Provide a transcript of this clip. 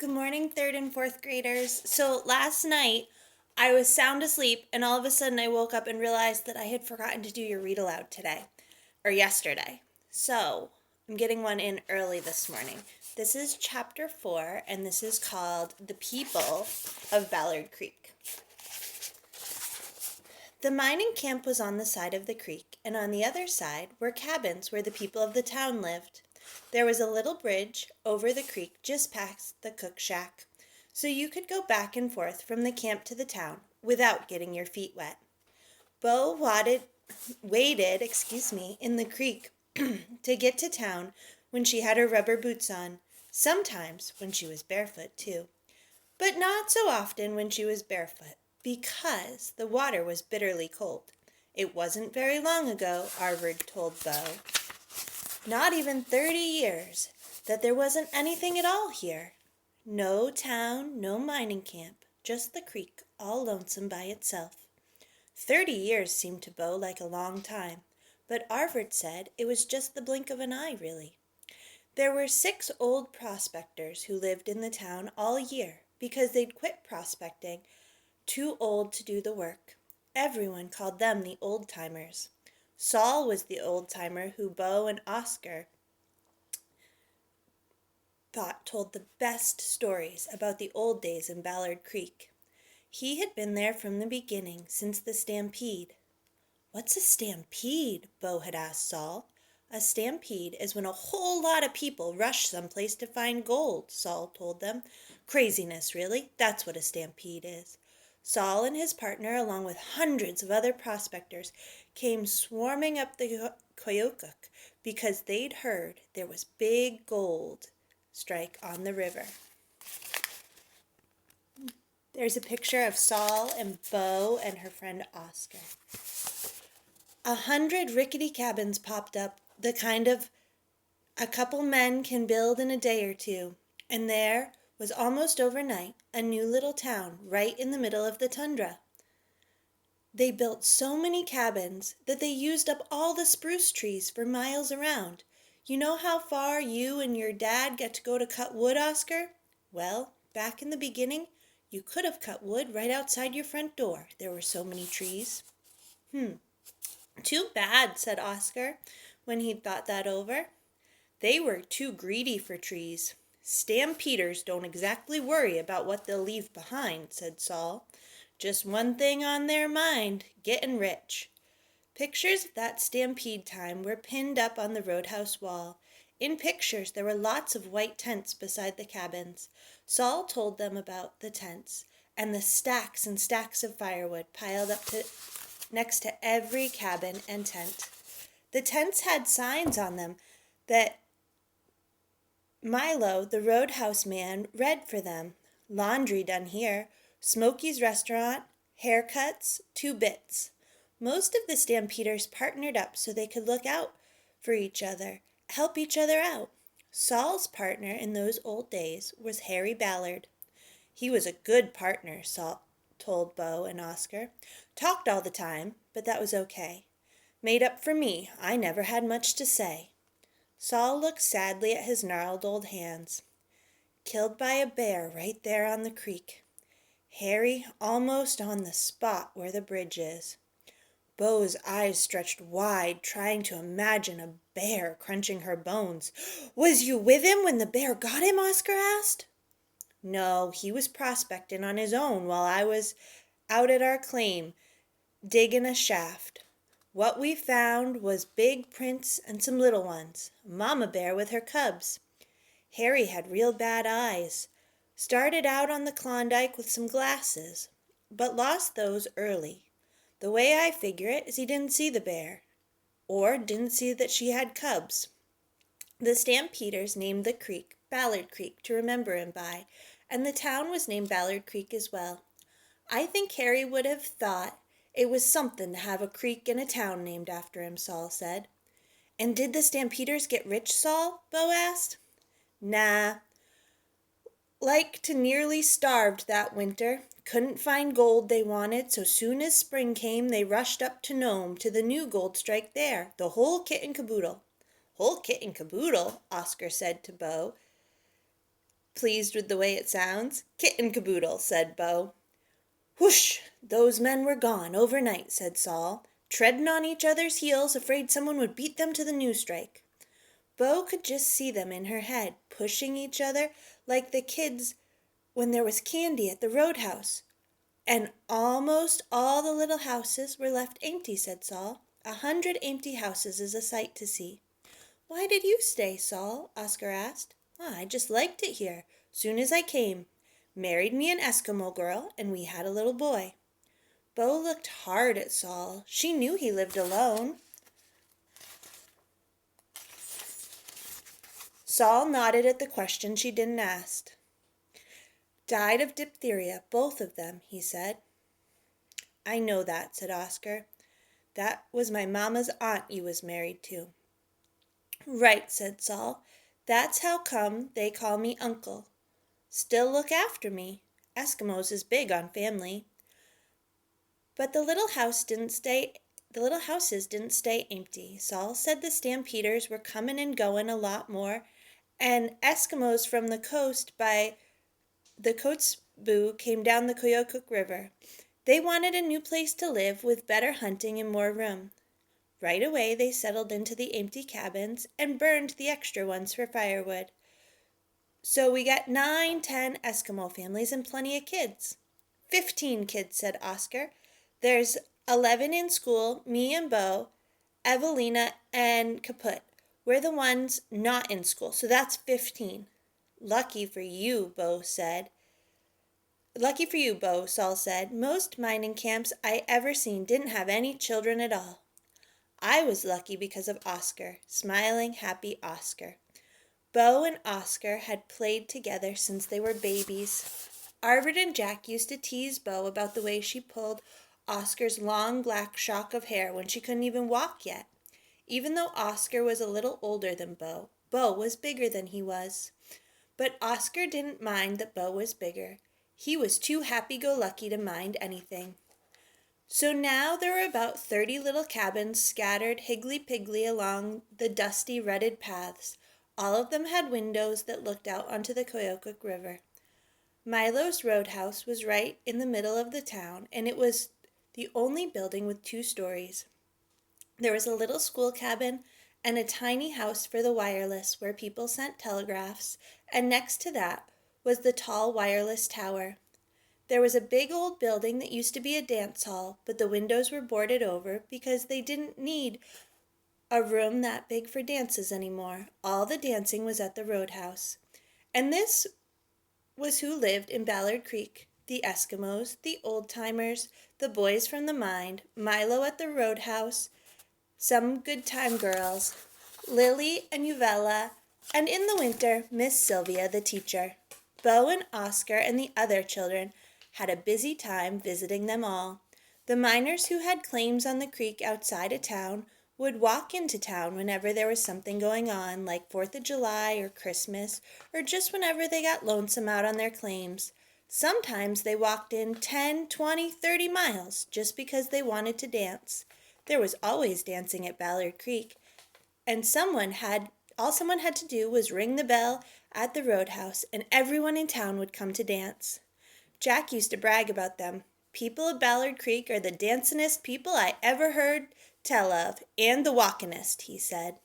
Good morning, third and fourth graders. So last night I was sound asleep, and all of a sudden I woke up and realized that I had forgotten to do your read aloud today, or yesterday. So I'm getting one in early this morning. This is chapter 4, and this is called The People of Ballard Creek. The mining camp was on the side of the creek, and on the other side were cabins where the people of the town lived. There was a little bridge over the creek just past the cook shack, so you could go back and forth from the camp to the town without getting your feet wet. Bo waded in the creek to get to town when she had her rubber boots on, sometimes when she was barefoot too, but not so often when she was barefoot, because the water was bitterly cold. It wasn't very long ago, Arvid told Bo, not even 30 years, that there wasn't anything at all here. No town, no mining camp, just the creek, all lonesome by itself. 30 years seemed to Bo like a long time, but Arvid said it was just the blink of an eye, really. There were 6 old prospectors who lived in the town all year because they'd quit prospecting, too old to do the work. Everyone called them the old-timers. Saul was the old-timer who Bo and Oscar thought told the best stories about the old days in Ballard Creek. He had been there from the beginning, since the stampede. "What's a stampede?" Bo had asked Saul. "A stampede is when a whole lot of people rush someplace to find gold," Saul told them. "Craziness, really. That's what a stampede is." Saul and his partner, along with hundreds of other prospectors, came swarming up the Koyokuk because they'd heard there was big gold strike on the river. There's a picture of Saul and Bo and her friend Oscar. 100 rickety cabins popped up, the kind of a couple men can build in a day or two, and there was almost overnight a new little town right in the middle of the tundra. They built so many cabins that they used up all the spruce trees for miles around. You know how far you and your dad get to go to cut wood, Oscar? Well, back in the beginning, you could have cut wood right outside your front door. There were so many trees. "Too bad," said Oscar, when he'd thought that over. "They were too greedy for trees." "Stampeders don't exactly worry about what they'll leave behind," said Saul. "Just one thing on their mind, getting rich." Pictures of that stampede time were pinned up on the roadhouse wall. In pictures there were lots of white tents beside the cabins. Saul told them about the tents and the stacks and stacks of firewood piled up next to every cabin and tent. The tents had signs on them that Milo, the roadhouse man, read for them. "Laundry done here, Smokey's restaurant, haircuts, 2 bits." Most of the stampeders partnered up so they could look out for each other, help each other out. Saul's partner in those old days was Harry Ballard. He was a good partner, Saul told Bo and Oscar. "Talked all the time, but that was okay. Made up for me. I never had much to say." Saul looked sadly at his gnarled old hands. "Killed by a bear right there on the creek. Harry almost on the spot where the bridge is." Bo's eyes stretched wide, trying to imagine a bear crunching her bones. "Was you with him when the bear got him?" Oscar asked. "No, he was prospecting on his own while I was out at our claim, digging a shaft. What we found was big prints and some little ones. Mama bear with her cubs. Harry had real bad eyes. Started out on the Klondike with some glasses, but lost those early. The way I figure it is he didn't see the bear, or didn't see that she had cubs." The stampeders named the creek Ballard Creek to remember him by, and the town was named Ballard Creek as well. "I think Harry would have thought it was something to have a creek and a town named after him," Saul said. "And did the stampeders get rich, Saul?" Bo asked. "Nah. Like to nearly starved that winter. Couldn't find gold they wanted, so soon as spring came they rushed up to Nome to the new gold strike there, the whole kit and caboodle." "Whole kit and caboodle," Oscar said to Bo. pleased with the way it sounds. Kit and caboodle, said Bo. Whoosh! Those men were gone overnight, said Saul, treading on each other's heels, afraid someone would beat them to the news strike. Bo could just see them in her head, pushing each other like the kids when there was candy at the roadhouse. And almost all the little houses were left empty, said Saul. 100 empty houses is a sight to see. Why did you stay, Saul? Oscar asked. I just liked it here. Soon as I came. Married me an Eskimo girl, and we had a little boy. Bo looked hard at Saul. She knew he lived alone. Saul nodded at the question she didn't ask. Died of diphtheria, both of them, he said. I know that, said Oscar. That was my mama's aunt you was married to. Right, said Saul. That's how come they call me uncle. Still look after me. Eskimos is big on family. But the little houses didn't stay empty. Saul said the stampeders were coming and going a lot more, and Eskimos from the coast by the Kotzebue came down the Koyokuk River. They wanted a new place to live with better hunting and more room. Right away they settled into the empty cabins and burned the extra ones for firewood. So we got 9, 10 Eskimo families and plenty of kids. 15 kids, said Oscar. There's 11 in school, me and Bo, Evelina, and Kaput. We're the ones not in school, so that's 15. Lucky for you, Bo, Saul said. Most mining camps I ever seen didn't have any children at all. I was lucky because of Oscar, smiling, happy Oscar. Bo and Oscar had played together since they were babies. Arvid and Jack used to tease Bo about the way she pulled Oscar's long black shock of hair when she couldn't even walk yet. Even though Oscar was a little older than Bo, Bo was bigger than he was. But Oscar didn't mind that Bo was bigger. He was too happy-go-lucky to mind anything. So now there were about 30 little cabins scattered higgly-piggly along the dusty, rutted paths. All of them had windows that looked out onto the Koyokuk River. Milo's roadhouse was right in the middle of the town, and it was the only building with 2 stories. There was a little school cabin and a tiny house for the wireless where people sent telegraphs, and next to that was the tall wireless tower. There was a big old building that used to be a dance hall, but the windows were boarded over because they didn't need a room that big for dances anymore. All the dancing was at the roadhouse. And this was who lived in Ballard Creek: the Eskimos, the old-timers, the boys from the mine, Milo at the roadhouse, some good-time girls, Lily and Uvella, and in the winter, Miss Sylvia, the teacher. Bo and Oscar and the other children had a busy time visiting them all. The miners who had claims on the creek outside of town would walk into town whenever there was something going on, like 4th of July or Christmas, or just whenever they got lonesome out on their claims. Sometimes they walked in 10, 20, 30 miles just because they wanted to dance. There was always dancing at Ballard Creek, and all someone had to do was ring the bell at the roadhouse, and everyone in town would come to dance. Jack used to brag about them. People of Ballard Creek are the dancingest people I ever heard tell of, and the walkingest, he said.